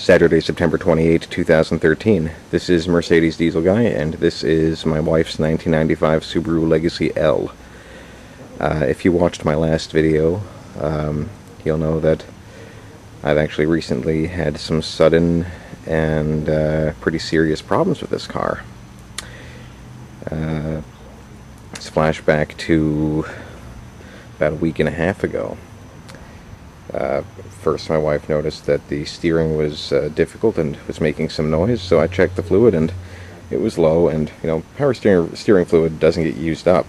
Saturday, September 28, 2013. This is Mercedes Diesel Guy, and this is my wife's 1995 Subaru Legacy L. If you watched my last video, you'll know that I've actually recently had some sudden and pretty serious problems with this car. Let's flashback to about a week and a half ago. First, my wife noticed that the steering was difficult and was making some noise, so I checked the fluid and it was low. And you know, power steering fluid doesn't get used up.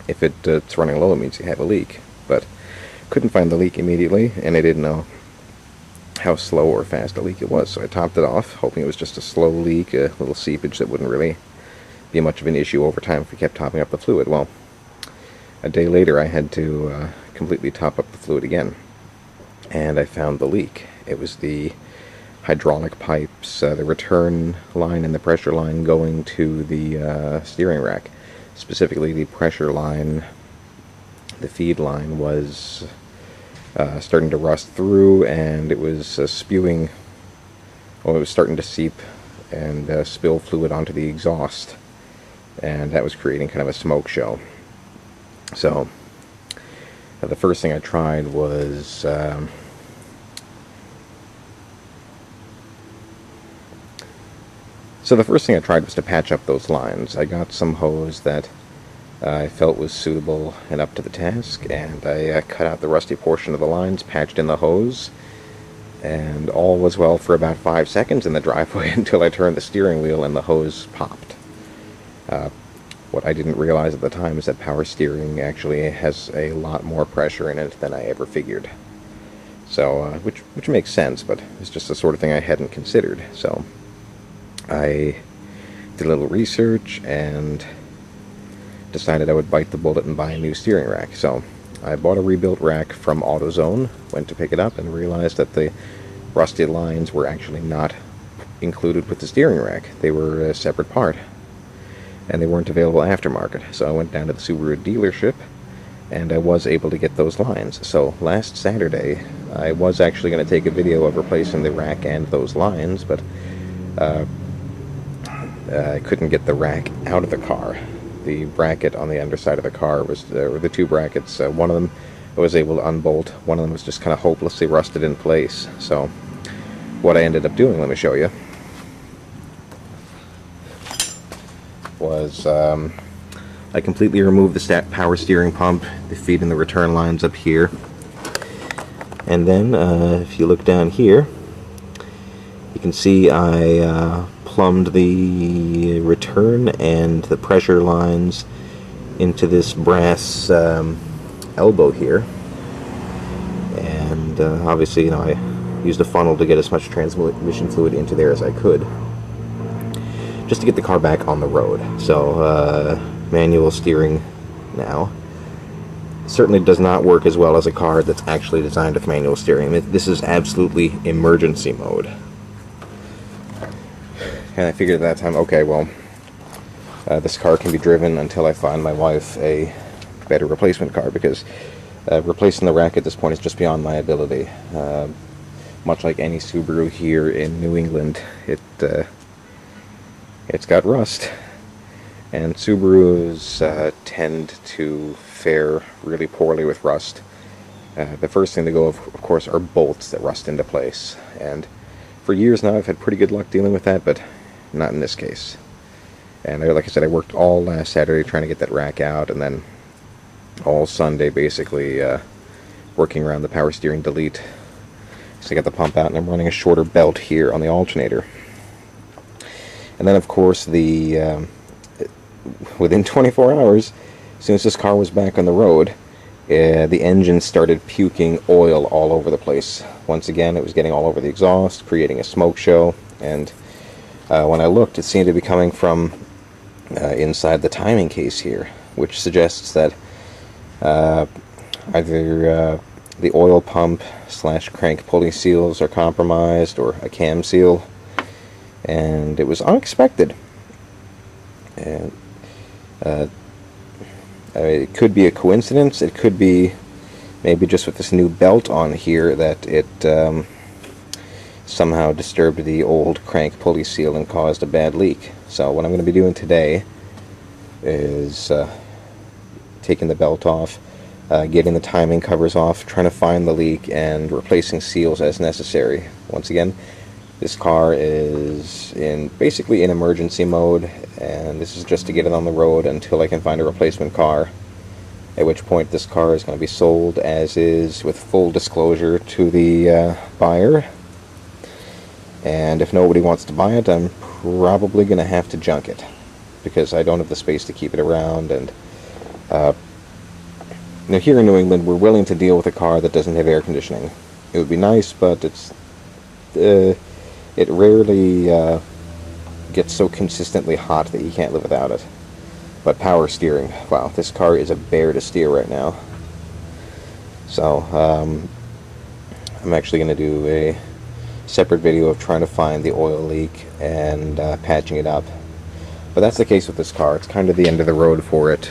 If it's running low, it means you have a leak. But couldn't find the leak immediately, and I didn't know how slow or fast a leak it was, so I topped it off, hoping it was just a slow leak, a little seepage that wouldn't really be much of an issue over time if we kept topping up the fluid. Well, a day later I had to completely top up the fluid again, and I found the leak. It was the hydraulic pipes, the return line and the pressure line going to the steering rack. Specifically, the pressure line, the feed line, was starting to rust through, and it was spewing, well, it was starting to seep and spill fluid onto the exhaust, and that was creating kind of a smoke show. So the first thing I tried was to patch up those lines. I got some hose that I felt was suitable and up to the task, and I cut out the rusty portion of the lines, patched in the hose, and all was well for about 5 seconds in the driveway until I turned the steering wheel and the hose popped. What I didn't realize at the time is that power steering actually has a lot more pressure in it than I ever figured. So, which makes sense, but it's just the sort of thing I hadn't considered. So I did a little research and decided I would bite the bullet and buy a new steering rack. So I bought a rebuilt rack from AutoZone, went to pick it up, and realized that the rusty lines were actually not included with the steering rack. They were a separate part, and they weren't available aftermarket. So I went down to the Subaru dealership, and I was able to get those lines. So last Saturday, I was actually going to take a video of replacing the rack and those lines, but I couldn't get the rack out of the car. The bracket on the underside of the car was, the two brackets, one of them I was able to unbolt, one of them was just kind of hopelessly rusted in place. So what I ended up doing, let me show you, was I completely removed the power steering pump, the feed and the return lines up here, and then if you look down here, you can see I plumbed the return and the pressure lines into this brass elbow here, and obviously, you know, I used a funnel to get as much transmission fluid into there as I could, just to get the car back on the road. So manual steering now certainly does not work as well as a car that's actually designed with manual steering. I mean, this is absolutely emergency mode. And I figured at that time, okay, well, this car can be driven until I find my wife a better replacement car, because replacing the rack at this point is just beyond my ability. Much like any Subaru here in New England, it's got rust, and Subarus tend to fare really poorly with rust. The first thing to go, of course, are bolts that rust into place, and for years now I've had pretty good luck dealing with that, but not in this case. And like I said, I worked all last Saturday trying to get that rack out, and then all Sunday basically working around the power steering delete. So I got the pump out, and I'm running a shorter belt here on the alternator. And then, of course, within 24 hours, as soon as this car was back on the road, the engine started puking oil all over the place. Once again, it was getting all over the exhaust, creating a smoke show, and when I looked, it seemed to be coming from inside the timing case here, which suggests that either the oil pump / crank pulley seals are compromised, or a cam seal, and it was unexpected. And it could be a coincidence, it could be maybe just with this new belt on here that it somehow disturbed the old crank pulley seal and caused a bad leak. So what I'm going to be doing today is taking the belt off, getting the timing covers off, trying to find the leak, and replacing seals as necessary. Once again, this car is basically in emergency mode, and this is just to get it on the road until I can find a replacement car, at which point this car is going to be sold as is with full disclosure to the buyer. And if nobody wants to buy it, I'm probably going to have to junk it, because I don't have the space to keep it around. And now here in New England, we're willing to deal with a car that doesn't have air conditioning. It would be nice, but it rarely gets so consistently hot that you can't live without it. But power steering, wow, this car is a bear to steer right now. So I'm actually going to do a separate video of trying to find the oil leak and patching it up. But that's the case with this car. It's kind of the end of the road for it,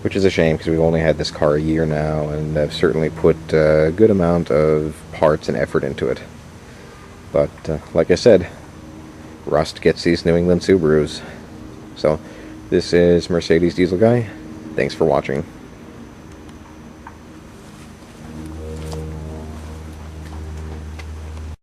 which is a shame, because we've only had this car a year now, and I've certainly put a good amount of parts and effort into it. But like I said, rust gets these New England Subarus. So this is Mercedes Diesel Guy. Thanks for watching.